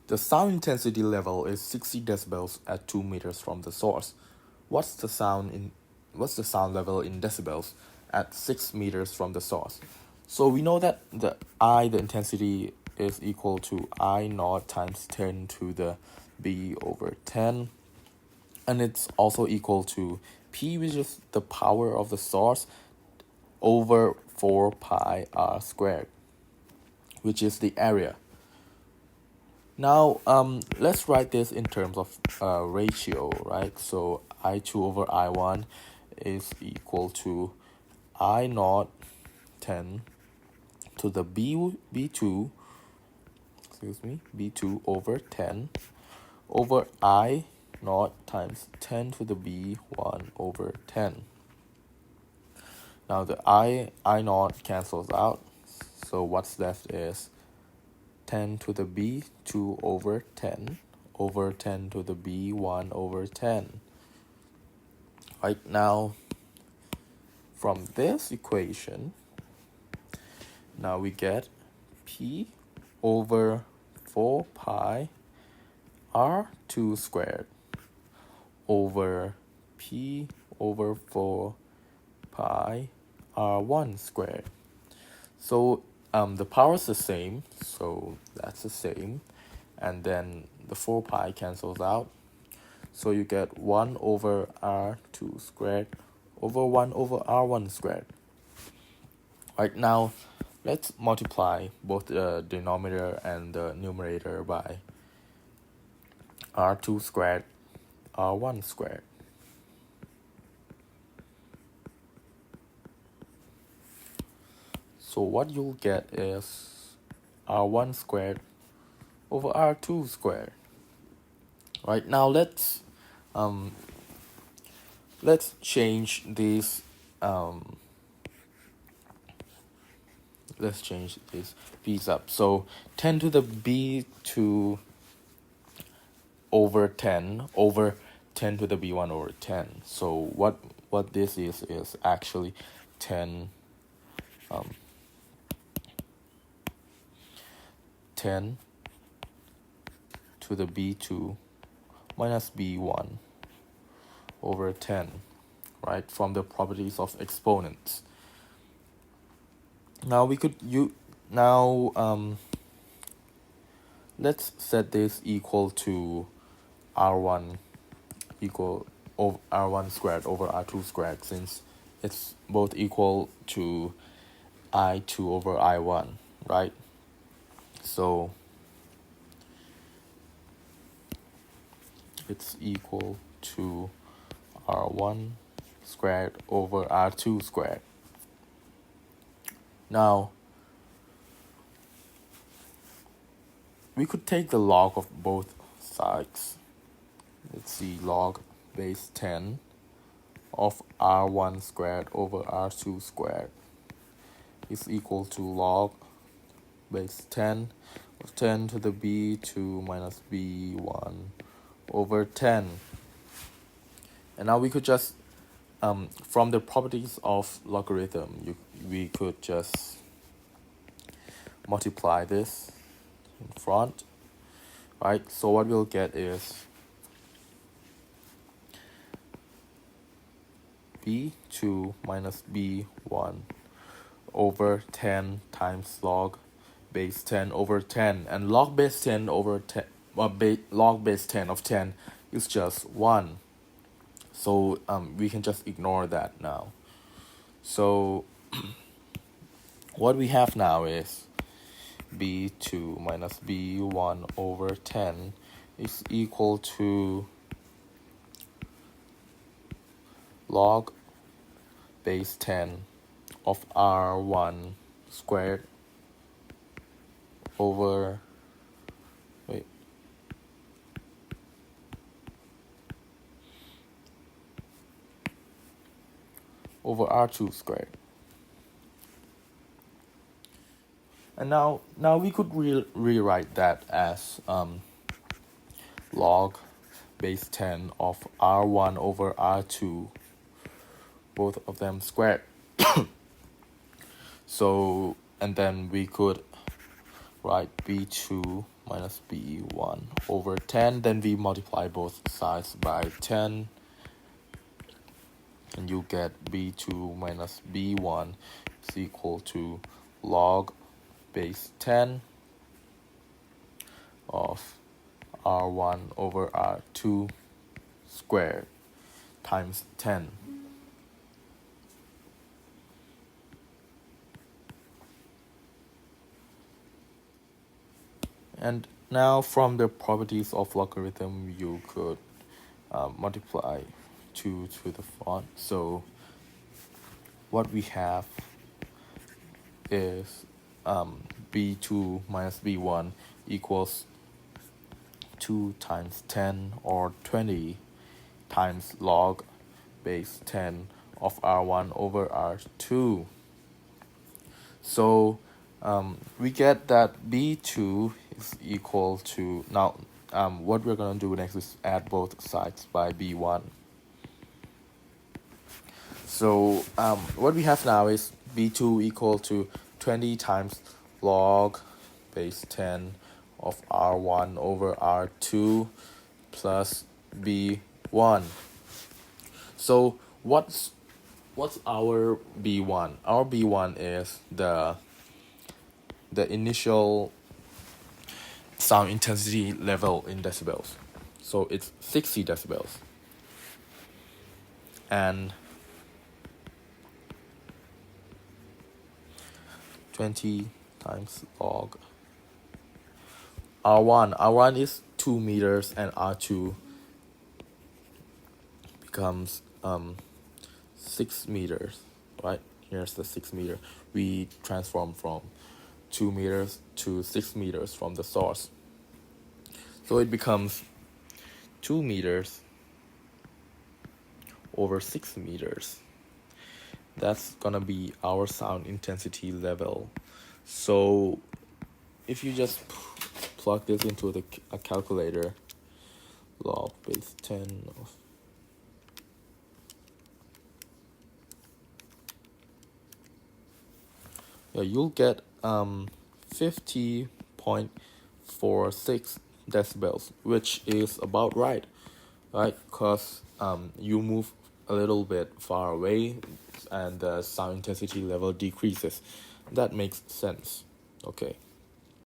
The sound intensity level is 60 decibels at 2 meters from the source. What's the sound level in decibels at 6 meters from the source? So we know that the intensity is equal to I naught times 10 to the B over 10, and it's also equal to P, which is the power of the source, over 4 pi r squared, which is the area. Now, let's write this in terms of ratio, right? So I2 over I1 is equal to I naught 10 to the B2, B2 over 10 over I naught times 10 to the B1 over 10. Now the I naught cancels out, so what's left is 10 to the B2 over 10 to the B1 over 10. Right now, from this equation, now we get P over 4 pi R2 squared over P over 4 pi R1 squared. So the power is the same, so that's the same, and then the 4 pi cancels out, so you get 1 over R2 squared over 1 over R1 squared. Right now, let's multiply both the denominator and the numerator by R2 squared, R1 squared. So what you'll get is R1 squared over R2 squared. Right now, let's change these let's change these up. So 10 to the B2 over 10 over 10 to the B1 over 10. So what this is actually 10 10 to the B2 minus B1 over 10, right, from the properties of exponents. Now let's set this equal to R1 equal over R1 squared over R2 squared, since it's both equal to I2 over I1, right? So it's equal to R1 squared over R2 squared. Now, we could take the log of both sides. Let's see, log base 10 of R1 squared over R2 squared is equal to log base 10 of 10 to the B2 minus B1 over 10. And now we could just, from the properties of logarithm, we could just multiply this in front, right? So what we'll get is B2 minus B1 over 10 times log base 10 over 10, and log base 10 over 10, log base 10 of 10 is just 1. So we can just ignore that now. So what we have now is B2 minus B1 over 10 is equal to log base 10 of R1 squared over over R2 squared. And now we could rewrite that as log base 10 of R1 over R2, both of them squared. So, and then we could write B2 minus b1 over 10. Then we multiply both sides by 10. And you get b2 minus b1 is equal to log base 10 of r1 over r2 squared times 10. And now from the properties of logarithm, you could multiply 2 to the front. So what we have is b2 minus b1 equals 2 times 10 or 20 times log base 10 of r1 over r2. So we get that b2 is equal to, now what we're going to do next is add both sides by b1. So what we have now is b2 equal to 20 times log base 10 of r1 over r2 plus b1. So what's our b1? Our b1 is the initial sound intensity level in decibels. So it's 60 decibels. And 20 times log R1 is 2 meters and R2 becomes 6 meters, right? Here's the 6 meter. We transform from 2 meters to 6 meters from the source. So it becomes 2 meters over 6 meters. That's gonna be our sound intensity level. So if you just plug this into a calculator, log base 10 of you'll get 50.46 decibels, which is about right? Because you move a little bit far away and the sound intensity level decreases. That makes sense. Okay.